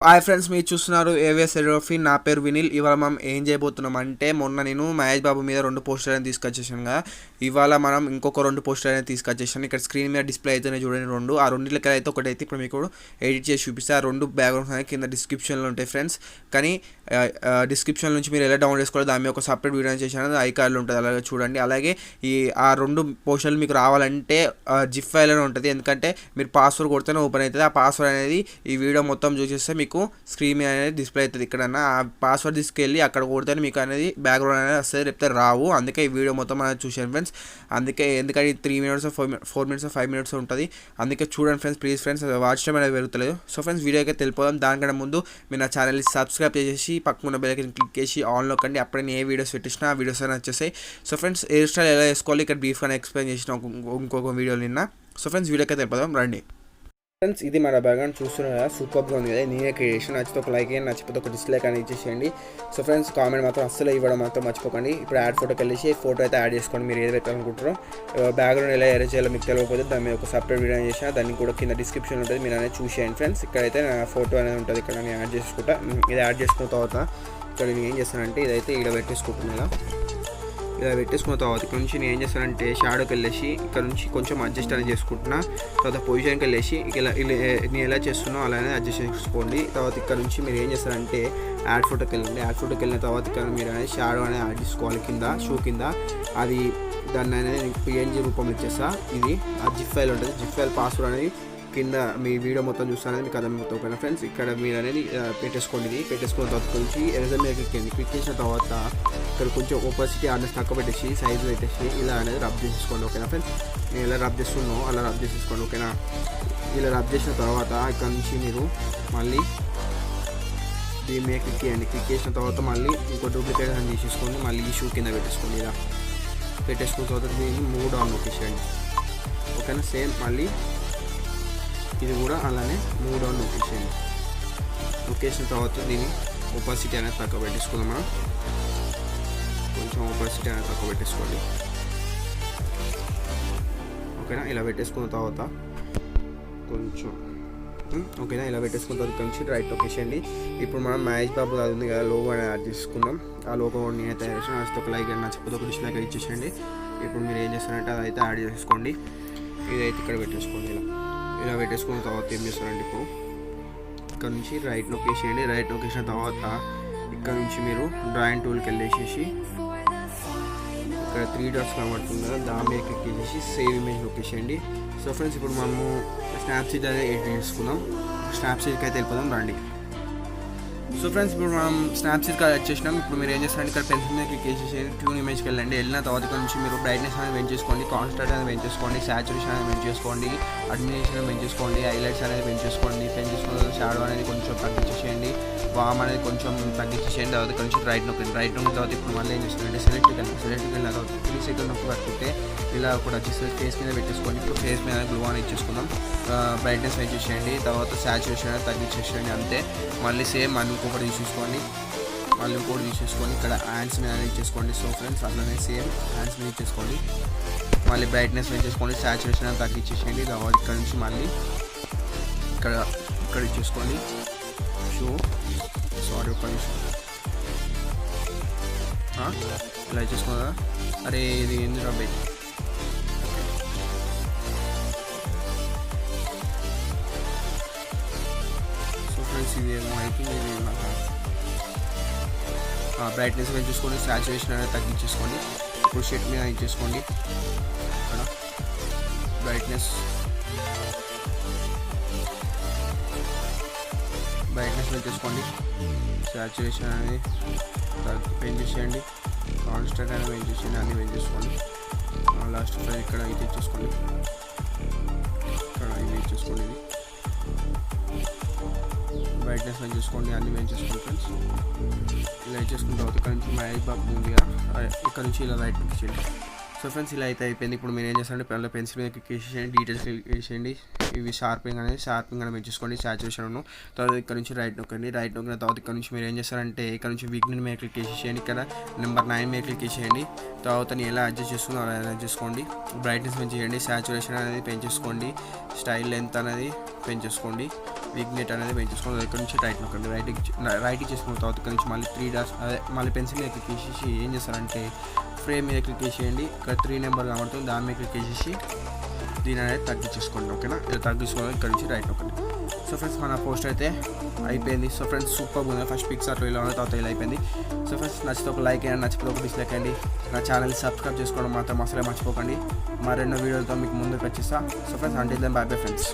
Hi friends, మీరు చూస్తున్నారు AVS ఎరోఫీ. నా పేరు వినిల్. ఇవాళ మనం ఏం చేయబోతున్నాం అంటే, మొన్న నేను మహేష్ బాబు మీద 2 పోస్టర్లను తీసుకొచ్చేసాను. ఇవాళ మనం ఇంకొక 2 పోస్టర్లను తీసుకొచ్చేసాను. ఇక్కడ స్క్రీన్ మీద డిస్ప్లే అయితేనే చూడండి 2. ఆ రెండింటికి అయితే ఒకటైతే ఇప్పుడు మీకు ఎడిట్ చేసి చూపిస్తే, ఆ 2 బ్యాక్గ్రౌండ్స్ అనేది కింద డిస్క్రిప్షన్లో ఉంటాయి ఫ్రెండ్స్. కానీ డిస్క్రిప్షన్ నుంచి మీరు ఎలా డౌన్లోడ్ చేసుకోవాలి దాని మీద ఒక సపరేట్ వీడియో చేశాను, ఐ కార్డులో ఉంటుంది, అలాగే చూడండి. అలాగే ఆ 2 పోస్టర్లు మీకు రావాలంటే జిప్ ఫైల్ అని ఉంటుంది, ఎందుకంటే మీరు పాస్వర్డ్ కొడితేనే ఓపెన్ అవుతుంది. ఆ పాస్వర్డ్ అనేది ఈ వీడియో మొత్తం చూసేస్తే మీకు స్క్రీన్ మీద అనేది డిస్ప్లే అవుతుంది. ఇక్కడన్నా ఆ పాస్వర్డ్ తీసుకెళ్ళి అక్కడ కొడితే మీకు అనేది బ్యాక్గ్రౌండ్ అనేది వస్తుంది, లేకపోతే రావు. అందుకే ఈ వీడియో మొత్తం అనేది చూసాను ఫ్రెండ్స్. ఎందుకంటే 3 minutes 4 minutes 5 minutes ఉంటుంది. అందుకే చూడండి friends, please friends, watch time అనేది పెరుగుతలేదు. సో ఫ్రెండ్స్, వీడియో అయితే తెలిపోదాం. దానికంటే ముందు మీరు నా ఛానల్ని సబ్స్క్రైబ్ చేసి పక్కన బెల్ ఐకాన్ క్లిక్ చేసి ఆన్లో కండి. అప్పుడే నేను ఏ వీడియోస్ పెట్టినా ఆ వీడియోస్ అని వచ్చేసాయి. సో ఫ్రెండ్స్, హెయిర్ స్టైల్ ఎలా వేసుకోవాలి ఇక్కడ బ్రీఫ్గా ఎక్స్ప్లెయిన్ చేసిన ఇంకొక వీడియో నిన్న. సో ఫ్రెండ్స్, వీడియోకి అయితే తెలిపోదాం రండి. ఫ్రెండ్స్, ఇది మన బ్యాక్గ్రౌండ్ చూస్తున్నారు కదా, సూపర్గా ఉంది కదా. నేనే క్రియేషన్. నచ్చితే ఒక లైక్ అయ్యండి, నచ్చిపోతే ఒక డిస్లైక్ అని ఇచ్చేసేయండి. సో ఫ్రెండ్స్, కామెంట్ మాత్రం అస్సలు ఇవ్వడం మాత్రం మర్చిపోకండి. ఇప్పుడు యాడ్ ఫోటోకి వెళ్ళేసి ఫోటో అయితే యాడ్ చేసుకోండి. మీరు ఏది పెట్టాలనుకుంటారో బ్యాక్గ్రౌండ్ ఎలా అరేంజ్ చేయాలో మీకు తెలియకపోతే దాని మీద ఒక సపరేట్ వీడియో చేసిన, దాన్ని కూడా కింద డిస్క్రిప్షన్ ఉంటుంది, మీరు అనేది చూసేయండి ఫ్రెండ్స్. ఇక్కడైతే నా ఫోటో అనేది ఉంటుంది, ఇక్కడ నేను యాడ్ చేసుకుంటా. ఇది యాడ్ చేసుకున్న తర్వాత ఇక్కడ నేను ఏం చేస్తానంటే, ఇదైతే ఇక్కడ పెట్టేసుకుంటున్నా. ఇలా పెట్టేసుకున్న తర్వాత ఇక్కడ నుంచి నేను ఏం చేస్తానంటే, షాడోకి వెళ్ళేసి ఇక్కడ నుంచి కొంచెం అడ్జస్ట్ అనేది చేసుకుంటున్నా. తర్వాత పొజిషన్కి వెళ్ళేసి ఇలా నేను ఎలా చేస్తున్నా అలానే అడ్జస్ట్ చేసుకోండి. తర్వాత ఇక్కడ నుంచి మీరు ఏం చేస్తారంటే, యాడ్ ఫోటోకి వెళ్ళండి. యాడ్ ఫోటోకి వెళ్ళిన తర్వాత ఇక్కడ మీరు అనేది షాడో అనేది యాడ్ చేసుకోవాలి కింద, షూ కింద. అది దాన్ని అనేది పిఎన్జీ రూపంలో ఇచ్చేస్తా. ఇది ఆ జిప్ ఫైల్ ఉంటుంది, జిప్ ఫైల్ పాస్వర్డ్ అనేది కింద మీ వీడియో మొత్తం చూస్తానని మీకు అర్థమవుతుంది. ఓకేనా ఫ్రెండ్స్, ఇక్కడ మీరు అనేది పెట్టేసుకోండి. ఇది పెట్టేసుకున్న తర్వాత నుంచి ఎరేజర్ మీద క్లిక్ చేసిన తర్వాత ఇక్కడ కొంచెం ఓపాసిటీ అనేది తక్కువ పెట్టేసి సైజు పెట్టేసి ఇలా అనేది రబ్ చేసేసుకోండి. ఓకేనా ఫ్రెండ్స్, నేను ఎలా రబ్ చేస్తున్నానో అలా రబ్ చేసేసుకోండి. ఓకేనా, ఇలా రబ్ చేసిన తర్వాత ఇక్కడ నుంచి మీరు మళ్ళీ దీని మీద క్లిక్ చేయండి. క్లిక్ చేసిన తర్వాత మళ్ళీ ఇంకో డూప్లికేట్ అని తీసేసుకోండి. మళ్ళీ ఈ షూ కింద పెట్టేసుకోండి. ఇలా పెట్టేసుకున్న తర్వాత దీన్ని మూవ్ డౌన్ నొక్కేసేయండి. ఓకేనా, సేమ్ మళ్ళీ ఇది కూడా అలానే మూవ్ డౌన్ నొక్కేసేయండి. నొక్కేసిన తర్వాత దీన్ని ఓపాసిటీ అనేది తక్కువ పెట్టేసుకుందాం. మనం కొంచెం ఓపాసిటీ అనేది తక్కువ పెట్టేసుకోండి. ఓకేనా, ఇలా పెట్టేసుకున్న తర్వాత కొంచెం ఓకేనా, ఇలా పెట్టేసుకున్న తర్వాత కొంచెం రైట్ నొక్కేసేయండి. ఇప్పుడు మనం మహేష్ బాబు అది ఉంది కదా, లోగో అనేది యాడ్ చేసుకుందాం. ఆ లోగో నేనే తయారు చేసిన, నచ్చితే ఒక లైక్ నచ్చకపోతే ఒక డిస్లైక్ ఇచ్చేసేయండి. ఇప్పుడు మీరు ఏం చేస్తారంటే అదైతే యాడ్ చేసుకోండి. ఇదైతే ఇక్కడ పెట్టేసుకోండి. ఇలా పెట్టేసుకున్న తర్వాత ఏం చేస్తారంటే, ఇప్పుడు ఇక్కడ నుంచి రైట్ నొక్కేసేయండి. రైట్ నొక్కేసిన తర్వాత ఇక్కడ నుంచి మీరు డ్రాయింగ్ టూల్కి వెళ్ళేసేసి ఇక్కడ 3 dots కనబడుతుంది కదా, దాని మీద క్లిక్ చేసేసి సేవ్ ఇమేజ్ నొక్కేసేయండి. సో ఫ్రెండ్స్, ఇప్పుడు మనము స్నాప్సీడ్ అనేది ఎడిట్ చేసుకుందాం. స్నాప్సీడ్కి అయితే వెళ్ళిపోదాం రండి. సో ఫ్రెండ్స్, ఇప్పుడు మనం స్నాప్సీడ్ కార్డ్ వచ్చేసినాం. ఇప్పుడు మీరు ఏం చేస్తారంటే, ఇక్కడ పెన్సిల్ మీద క్లిక్ చేసేసి ట్యూన్ ఇమేజ్కి వెళ్ళండి. వెళ్ళిన తర్వాత ఇక్కడ నుంచి మీరు బ్రైట్నెస్ అనేది పెంచేసుకోండి, కాన్స్టాంట్ అనేది పెంచేసుకోండి, సాచురేషన్ అనేది పెంచేసుకోండి, అడ్మినేషన్ పెంచేసుకోండి, హైలైట్స్ అనేది పెంచేసుకోండి. పెంచేసుకున్న షాడో అనేది కొంచెం తగ్గించేసేయండి, వామ్ అనేది కొంచెం తగ్గించేసేయండి. తర్వాత ఇక్కడ నుంచి రైట్ నొక్కండి. రైట్ నొక్కిన తర్వాత ఇప్పుడు మళ్ళీ ఏం చేస్తారంటే, సెలెక్ట్కి వెళ్ళిన తర్వాత 3 seconds నొక్కి పట్టుకుంటే ఇలా కూడా వచ్చేసి ఫేస్ మీద పెట్టేసుకోండి. ఇప్పుడు ఫేస్ మీద గ్లో అని ఇచ్చేసుకుందాం. బ్రైట్నెస్ పెంచేసేయండి, తర్వాత సాచురేషన్ అనేది తగ్గించేసేయండి. అంతే. మళ్ళీ సేమ్ ఇంకొకటి తీసేసుకోండి, మళ్ళీ ఇంకోటి తీసేసుకొని ఇక్కడ హ్యాండ్స్ మీద ఇచ్చేసుకోండి. సో ఫ్రెండ్స్, అట్లనే సేమ్ హ్యాండ్స్ మీద ఇచ్చేసుకోండి. మళ్ళీ బ్రైట్నెస్ పెంచేసుకోండి, సాచురేషన్ అనేది తగ్గించేసేయండి. తర్వాత ఇక్కడ నుంచి మళ్ళీ ఇక్కడ ఇచ్చేసుకోండి. సారీ ఒక్క నిమిషం, ఇలా ఇచ్చేసుకోదా. అరే ఇది ఏంది రబ్బాయి. సో ఫ్రెండ్స్, ఇది ఏమో అయిపోయింది. ఇది బ్రైట్నెస్ పెంచేసుకోండి, సాచురేషన్ అనేది తగ్గించేసుకోండి. ఇప్పుడు షెడ్ మీద ఇచ్చేసుకోండి. ఇక్కడ బ్రైట్నెస్ పెంచేసుకోండి, సాచురేషన్ అనేది పెంచేసేయండి, కాన్స్టాంట్ అనేది పెంచేసేయండి, అన్నీ పెంచేసుకోండి. లాస్ట్ ఇక్కడ ఇది ఇచ్చేసుకోండి, ఇక్కడ ఇది ఇచ్చేసుకోండి. ఇది బ్రైట్నెస్ పెంచేసుకోండి, అన్నీ పెంచేసుకోండి ఫ్రెండ్స్. ఇలా ఇచ్చేసుకున్న తర్వాత ఇక్కడ నుంచి మహేష్ బాబు ఉంది, ఇక్కడ నుంచి ఇలా రైట్ చేయండి. సో ఫ్రెండ్స్, ఇలా అయితే అయిపోయింది. ఇప్పుడు మీరు ఏం చేస్తారంటే, పిల్లల పెన్సిల్ మీద క్లిక్ చేసేయండి, డీటెయిల్స్ క్లిక్ చేసేయండి. ఇవి షార్పింగ్ అనేది పెంచేసుకోండి, సాచురేషన్. తర్వాత ఇక్కడ నుంచి రైట్ నొక్కండి. రైట్ నొక్కిన తర్వాత ఇక్కడ నుంచి మీరు ఏం చేస్తారంటే, ఇక్కడ నుంచి విగ్ని మీద క్లిక్ చేసేయండి. ఇక్కడ నెంబర్ 9 మీద క్లిక్ చేసేయండి. తర్వాత నేను ఎలా అడ్జస్ట్ చేస్తుందో అలా అడ్జస్ట్ చేసుకోండి. బ్రైట్నెస్ పెంచేయండి, సాచురేషన్ అనేది పెంచేసుకోండి, స్టైల్ లెంత్ అనేది పెంచేసుకోండి. విగ్నేట్ అనేది పెంచేసుకొని ఇక్కడ నుంచి రైట్ నొక్కండి. రైట్ చేసుకున్న తర్వాత ఇక్కడ నుంచి మళ్ళీ 3 డాట్స్ మళ్ళీ పెన్సిల్ మీద క్లిక్ చేసేసి ఏం చేస్తారంటే ఫ్రేమ్ మీద క్లిక్ చేసేయండి. ఇక్కడ 3 నెంబర్ కనబడుతుంది, దాని మీద క్లిక్ చేసేసి దీని అనేది తగ్గించేసుకోండి. ఓకేనా, ఇలా తగ్గించుకోవాలి. ఇక్కడ నుంచి రైట్ నొక్కండి. సో ఫ్రెండ్స్ మన పోస్టర్ అయితే అయిపోయింది. సో ఫ్రెండ్స్ సూపర్ ఉంది. ఫస్ట్ పిక్సార్ట్లో ఇలా ఉన్న తర్వాత ఇలా అయిపోయింది. సో ఫ్రెండ్స్ నచ్చితే ఒక లైక్ అయ్యండి, నచ్చితే ఒక డిస్లైక్ అయ్యండి. నా ఛానల్ సబ్స్క్రైబ్ చేసుకోవడం మాత్రం అసలే మర్చిపోకండి. మరెన్నో వీడియోలతో మీకు ముందుకు వచ్చేస్తా. సో ఫ్రెండ్స్ అంటే బై బై ఫ్రెండ్స్.